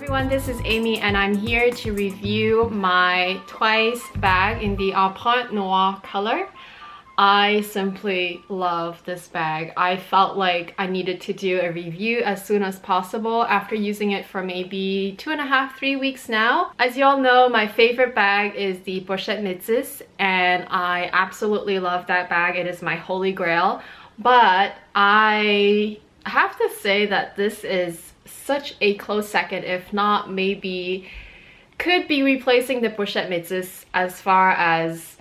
everyone, this is Amy and I'm here to review my Twice bag in the Arpent Noir color. I simply love this bag. I felt like I needed to do a review as soon as possible after using it for maybe 2.5–3 weeks now. As you all know, my favorite bag is the Pochette Métis and I absolutely love that bag. It is my holy grail. But I have to say that this is such a close second, if not maybe could be replacing the Pochette Métis as far as,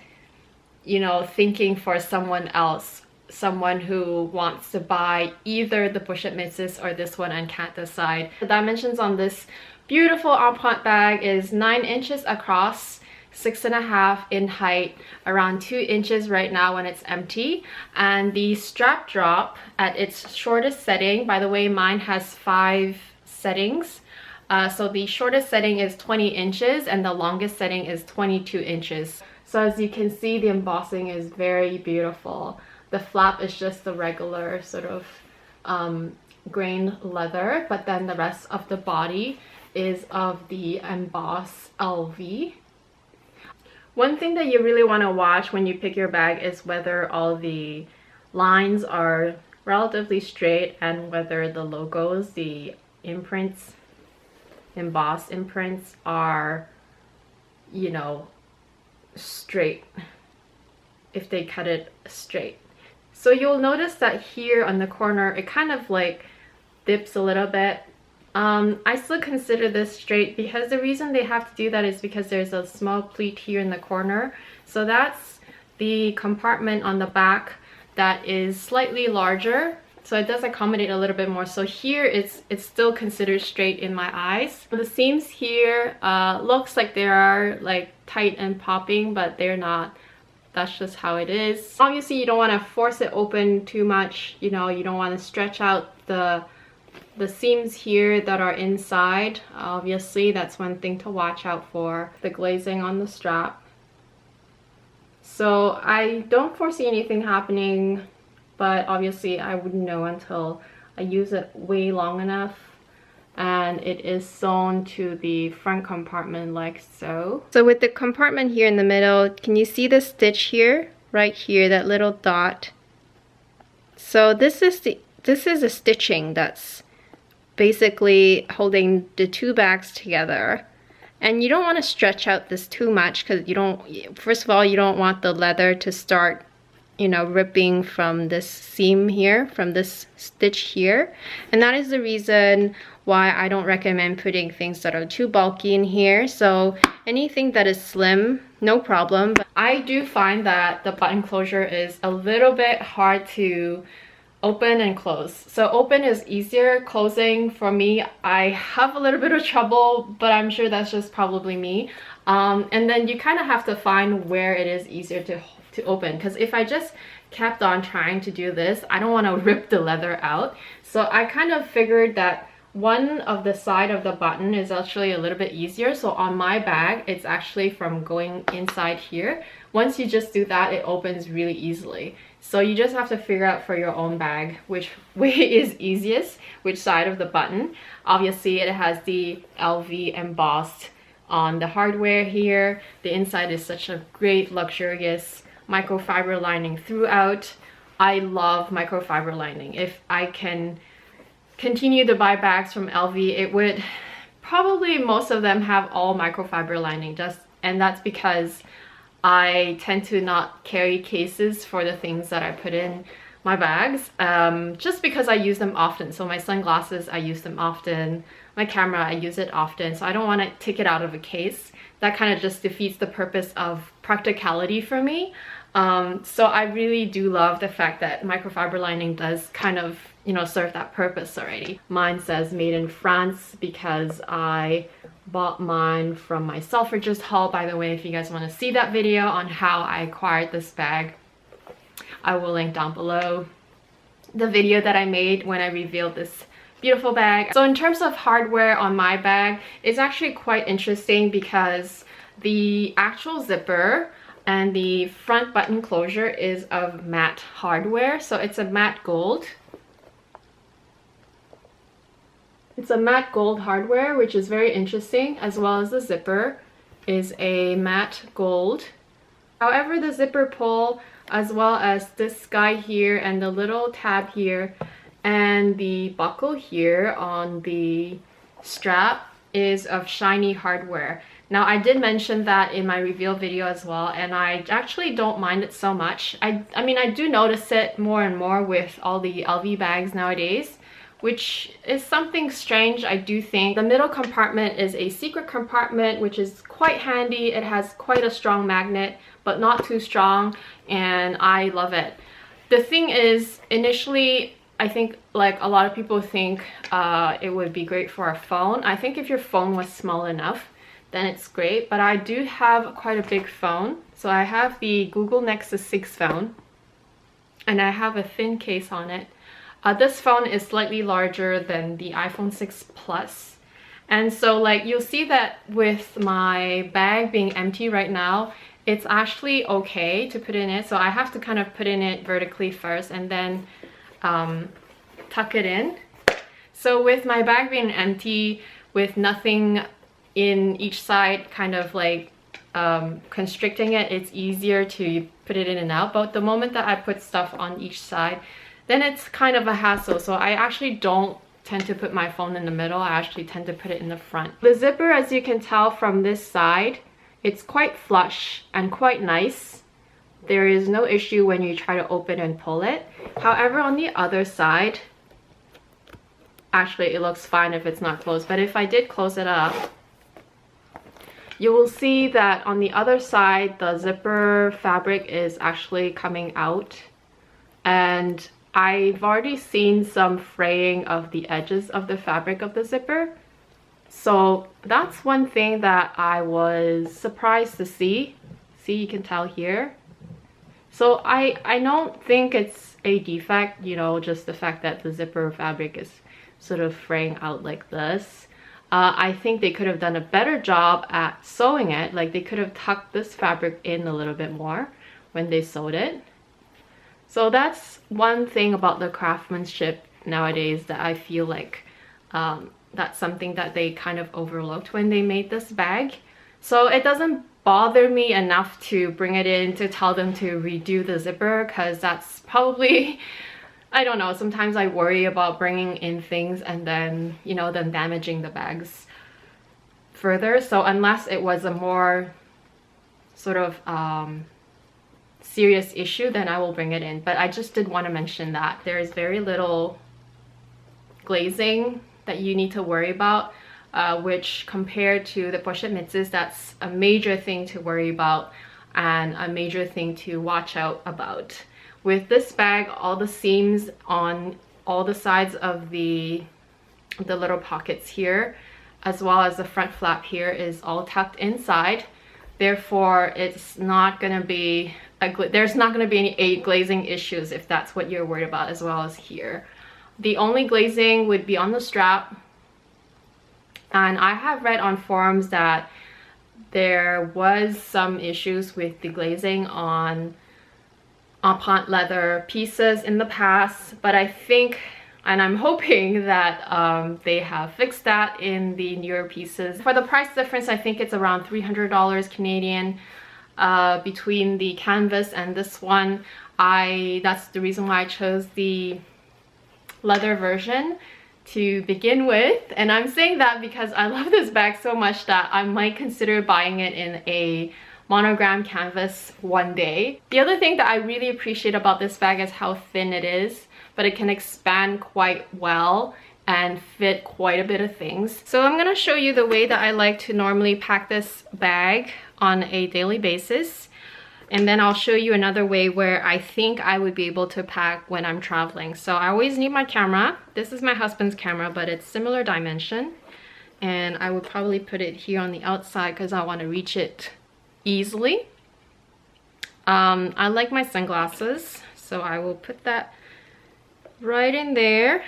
you know, thinking for someone else, someone who wants to buy either the Pochette Métis or this one and can't decide. The dimensions on this beautiful Arpent bag is 9 inches across, 6.5 in height, around 2 inches right now when it's empty. And the strap drop at its shortest setting, by the way, mine has 5 settings. So the shortest setting is 20 inches and the longest setting is 22 inches. So as you can see, the embossing is very beautiful. The flap is just the regular sort of grain leather, but then the rest of the body is of the embossed LV. One thing that you really want to watch when you pick your bag is whether all the lines are relatively straight and whether the logos, the imprints, embossed imprints are, you know, straight, if they cut it straight. So you'll notice that here on the corner it kind of like dips a little bit. I still consider this straight because the reason they have to do that is because there's a small pleat here in the corner. So that's the compartment on the back that is slightly larger, so it does accommodate a little bit more. So here it's still considered straight in my eyes. The seams here looks like they are like tight and popping, but they're not. That's just how it is. Obviously you don't want to force it open too much, you know, you don't want to stretch out the seams here that are inside. Obviously that's one thing to watch out for, the glazing on the strap. So I don't foresee anything happening, but obviously I wouldn't know until I use it way long enough. And it is sewn to the front compartment like so. So with the compartment here in the middle, can you see the stitch here? Right here, that little dot. So this is a stitching that's basically holding the two bags together. And you don't want to stretch out this too much because you don't, first of all, you don't want the leather to start, you know, ripping from this seam here, from this stitch here. And that is the reason why I don't recommend putting things that are too bulky in here. So anything that is slim, no problem. But I do find that the button closure is a little bit hard to open and close. So open is easier, closing for me, I have a little bit of trouble, but I'm sure that's just probably me. And then you kind of have to find where it is easier to open, because if I just kept on trying to do this, I don't want to rip the leather out. So I kind of figured that one of the side of the button is actually a little bit easier. So on my bag, it's actually from going inside here. Once you just do that, it opens really easily. So you just have to figure out for your own bag which way is easiest, which side of the button. Obviously it has the LV embossed on the hardware here. The inside is such a great luxurious microfiber lining throughout. I love microfiber lining. If I can continue to buy bags from LV, it would probably, most of them have all microfiber lining, and that's because I tend to not carry cases for the things that I put in my bags, just because I use them often. So my sunglasses, I use them often. My camera, I use it often. So I don't want to take it out of a case. That kind of just defeats the purpose of practicality for me. So I really do love the fact that microfiber lining does kind of, you know, serve that purpose already. Mine says made in France because I bought mine from my Selfridges haul. By the way, if you guys want to see that video on how I acquired this bag, I will link down below the video that I made when I revealed this beautiful bag. So in terms of hardware on my bag, it's actually quite interesting because the actual zipper and the front button closure is of matte hardware. So it's a matte gold. It's a matte gold hardware, which is very interesting, as well as the zipper is a matte gold. However, the zipper pull, as well as this guy here and the little tab here and the buckle here on the strap is of shiny hardware. Now, I did mention that in my reveal video as well, and I actually don't mind it so much. I mean, I do notice it more and more with all the LV bags nowadays, which is something strange, I do think. The middle compartment is a secret compartment, which is quite handy. It has quite a strong magnet, but not too strong, and I love it. The thing is, initially, I think like a lot of people think it would be great for a phone. I think if your phone was small enough, then it's great, but I do have quite a big phone. So I have the Google Nexus 6 phone, and I have a thin case on it. This phone is slightly larger than the iPhone 6 Plus. And so like you'll see that with my bag being empty right now, it's actually okay to put in it. So I have to kind of put in it vertically first and then tuck it in. So with my bag being empty, with nothing in each side kind of like constricting it, it's easier to put it in and out. But the moment that I put stuff on each side, then it's kind of a hassle. So I actually don't tend to put my phone in the middle. I actually tend to put it in the front. The zipper, as you can tell from this side, it's quite flush and quite nice. There is no issue when you try to open and pull it. However, on the other side, actually it looks fine if it's not closed, but if I did close it up, you will see that on the other side, the zipper fabric is actually coming out, and I've already seen some fraying of the edges of the fabric of the zipper. So that's one thing that I was surprised to see. See, you can tell here. So I don't think it's a defect, you know, just the fact that the zipper fabric is sort of fraying out like this. I think they could have done a better job at sewing it. Like they could have tucked this fabric in a little bit more when they sewed it. So that's one thing about the craftsmanship nowadays that I feel like that's something that they kind of overlooked when they made this bag. So it doesn't bother me enough to bring it in to tell them to redo the zipper, because that's probably, I don't know, sometimes I worry about bringing in things and then, you know, then damaging the bags further. So unless it was a more sort of serious issue, then I will bring it in. But I just did want to mention that there is very little glazing that you need to worry about, which compared to the pochette mixes, that's a major thing to worry about and a major thing to watch out about. With this bag, all the seams on all the sides of the little pockets here, as well as the front flap here, is all tucked inside. Therefore, it's not going to be there's not going to be any glazing issues if that's what you're worried about, as well as here. The only glazing would be on the strap, and I have read on forums that there was some issues with the glazing on pant leather pieces in the past, but I think, and I'm hoping that they have fixed that in the newer pieces. For the price difference, I think it's around $300 Canadian between the canvas and this one. That's the reason why I chose the leather version to begin with, and I'm saying that because I love this bag so much that I might consider buying it in a monogram canvas one day. The other thing that I really appreciate about this bag is how thin it is, but it can expand quite well and fit quite a bit of things. So I'm gonna show you the way that I like to normally pack this bag on a daily basis, and then I'll show you another way where I think I would be able to pack when I'm traveling. So I always need my camera. This is my husband's camera, but it's similar dimension, and I would probably put it here on the outside because I want to reach it easily. I like my sunglasses, so I will put that right in there.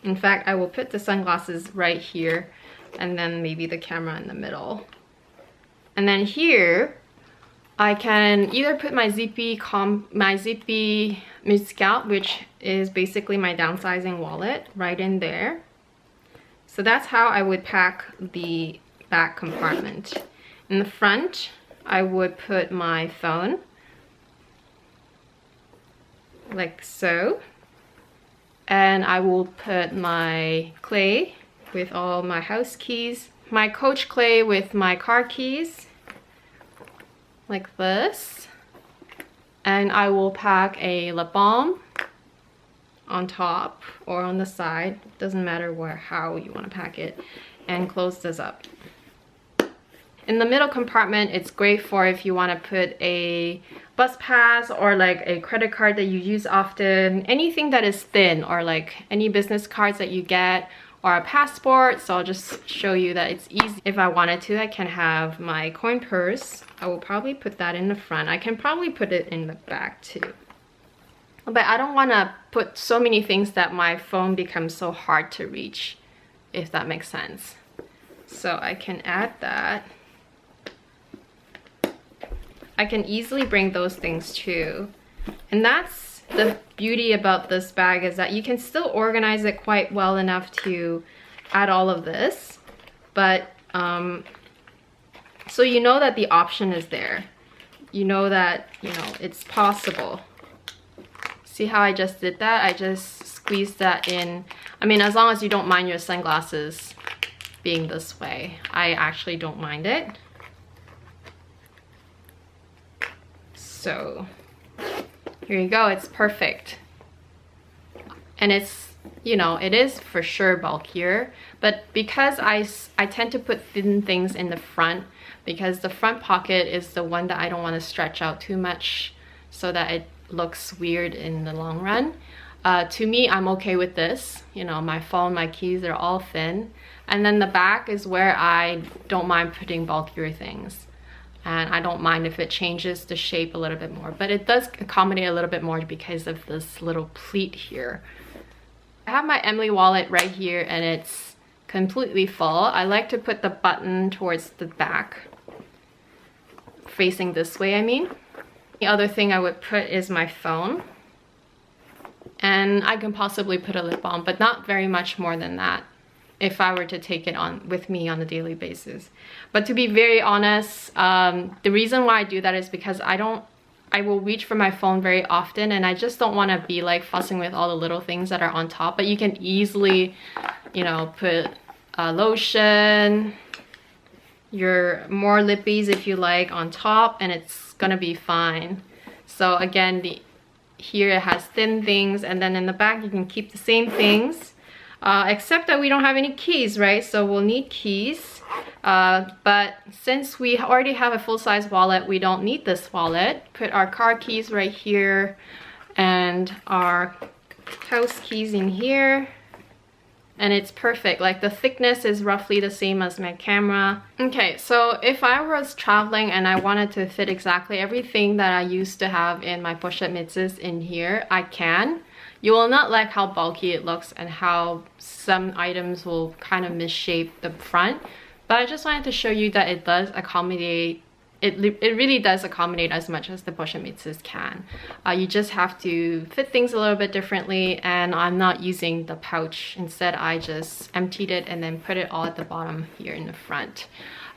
In fact, I will put the sunglasses right here, and then maybe the camera in the middle. And then here, I can either put my zippy Mid-Scout, which is basically my downsizing wallet, right in there. So that's how I would pack the back compartment. In the front, I would put my phone, like so. And I will put my clay with all my house keys, my Coach clay with my car keys, like this. And I will pack a lip balm on top or on the side, doesn't matter how you want to pack it, and close this up. In the middle compartment, it's great for if you want to put a bus pass or like a credit card that you use often, anything that is thin, or like any business cards that you get, or a passport. So I'll just show you that it's easy. If I wanted to, I can have my coin purse. I will probably put that in the front. I can probably put it in the back too. But I don't want to put so many things that my phone becomes so hard to reach, if that makes sense. So I can add that. I can easily bring those things too. And that's the beauty about this bag, is that you can still organize it quite well enough to add all of this. But so you know that the option is there. You know that, you know, it's possible. See how I just did that? I just squeezed that in. I mean, as long as you don't mind your sunglasses being this way. I actually don't mind it. So here you go, it's perfect. And it's, you know, it is for sure bulkier, but because I tend to put thin things in the front, because the front pocket is the one that I don't want to stretch out too much so that it looks weird in the long run. To me, I'm okay with this. You know, my phone, my keys are all thin. And then the back is where I don't mind putting bulkier things. And I don't mind if it changes the shape a little bit more, but it does accommodate a little bit more because of this little pleat here. I have my Emily wallet right here and it's completely full. I like to put the button towards the back, facing this way, I mean. The other thing I would put is my phone. And I can possibly put a lip balm, but not very much more than that if I were to take it on with me on a daily basis. But to be very honest, the reason why I do that is because I will reach for my phone very often, and I just don't want to be like fussing with all the little things that are on top. But you can easily, you know, put lotion, your more lippies if you like on top, and it's gonna be fine. So again, here it has thin things, and then in the back you can keep the same things. Except that we don't have any keys, right? So we'll need keys. But since we already have a full-size wallet, we don't need this wallet. Put our car keys right here and our house keys in here. And it's perfect. Like the thickness is roughly the same as my camera. Okay, so if I was traveling and I wanted to fit exactly everything that I used to have in my pochette mitzvahs in here, I can. You will not like how bulky it looks and how some items will kind of misshape the front. But I just wanted to show you that it does accommodate, it really does accommodate as much as the pochette mitzvahs can. You just have to fit things a little bit differently, and I'm not using the pouch. Instead, I just emptied it and then put it all at the bottom here in the front.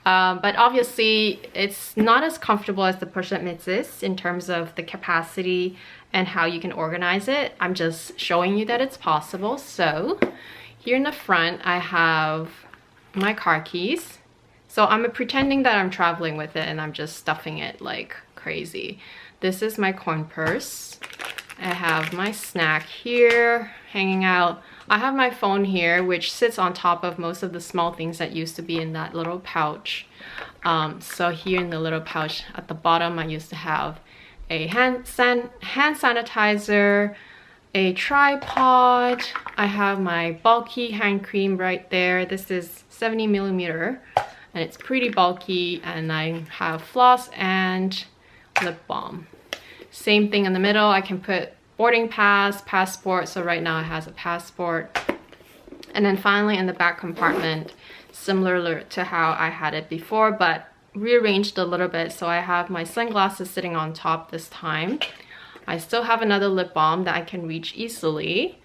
But obviously, it's not as comfortable as the pochette mitzvahs in terms of the capacity and how you can organize it. I'm just showing you that it's possible. So here in the front, I have my car keys. So I'm pretending that I'm traveling with it and I'm just stuffing it like crazy. This is my coin purse. I have my snack here hanging out. I have my phone here, which sits on top of most of the small things that used to be in that little pouch. So here in the little pouch at the bottom, I used to have a hand sanitizer, a tripod. I have my bulky hand cream right there. This is 70mm and it's pretty bulky, and I have floss and lip balm. Same thing in the middle. I can put boarding pass, passport. So right now it has a passport. And then finally in the back compartment, similar to how I had it before, but rearranged a little bit, so I have my sunglasses sitting on top this time. I still have another lip balm that I can reach easily.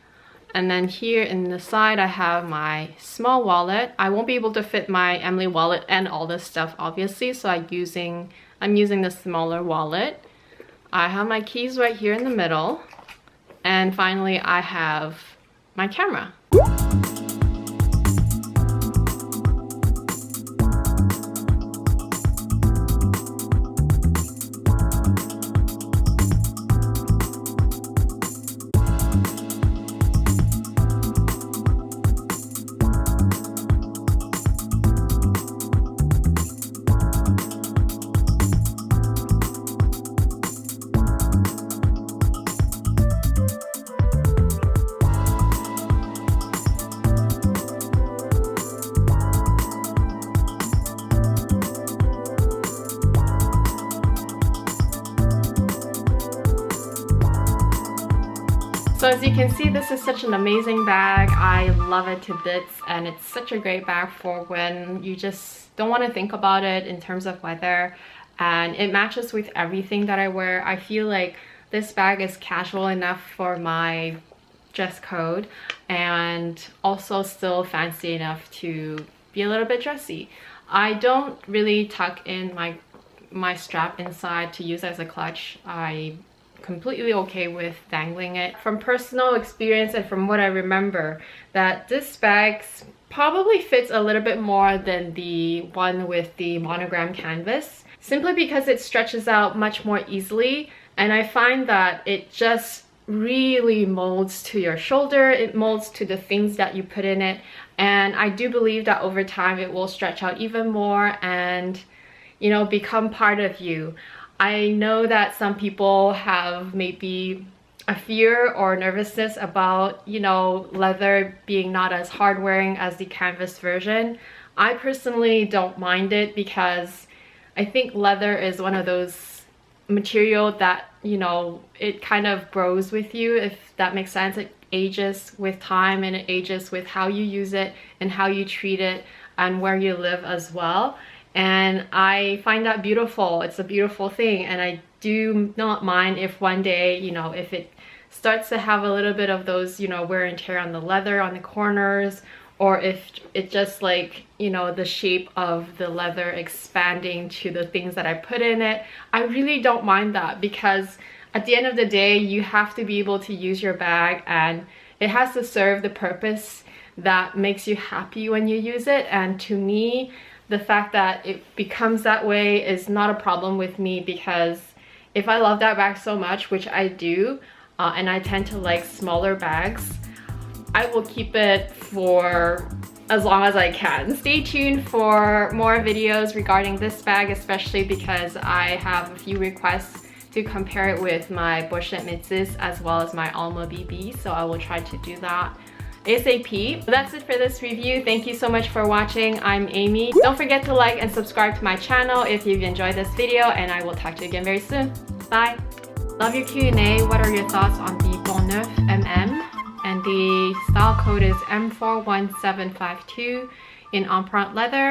And then here in the side, I have my small wallet. I won't be able to fit my Emily wallet and all this stuff, obviously, so I'm using the smaller wallet. I have my keys right here in the middle. And finally, I have my camera. So as you can see, this is such an amazing bag. I love it to bits, and it's such a great bag for when you just don't want to think about it in terms of weather, and it matches with everything that I wear. I feel like this bag is casual enough for my dress code and also still fancy enough to be a little bit dressy. I don't really tuck in my strap inside to use as a clutch. I'm completely okay with dangling it. From personal experience and from what I remember, that this bag probably fits a little bit more than the one with the monogram canvas, simply because it stretches out much more easily, and I find that it just really molds to your shoulder, it molds to the things that you put in it, and I do believe that over time it will stretch out even more and, you know, become part of you. I know that some people have maybe a fear or nervousness about, you know, leather being not as hard wearing as the canvas version. I personally don't mind it because I think leather is one of those material that, you know, it kind of grows with you, if that makes sense. It ages with time, and it ages with how you use it and how you treat it and where you live as well. And I find that beautiful. It's a beautiful thing, and I do not mind if one day, you know, if it starts to have a little bit of those, you know, wear and tear on the leather on the corners, or if it just, like, you know, the shape of the leather expanding to the things that I put in it. I really don't mind that, because at the end of the day, you have to be able to use your bag, and it has to serve the purpose that makes you happy when you use it. And to me, the fact that it becomes that way is not a problem with me, because if I love that bag so much, which I do, and I tend to like smaller bags, I will keep it for as long as I can. Stay tuned for more videos regarding this bag, especially because I have a few requests to compare it with my Bushlet Mitzis as well as my Alma BB, so I will try to do that ASAP. That's it for this review. Thank you so much for watching. I'm Amy. Don't forget to like and subscribe to my channel if you've enjoyed this video, and I will talk to you again very soon. Bye! Love your Q&A. What are your thoughts on the Bonneuf MM? And the style code is M41752 in Empreinte leather.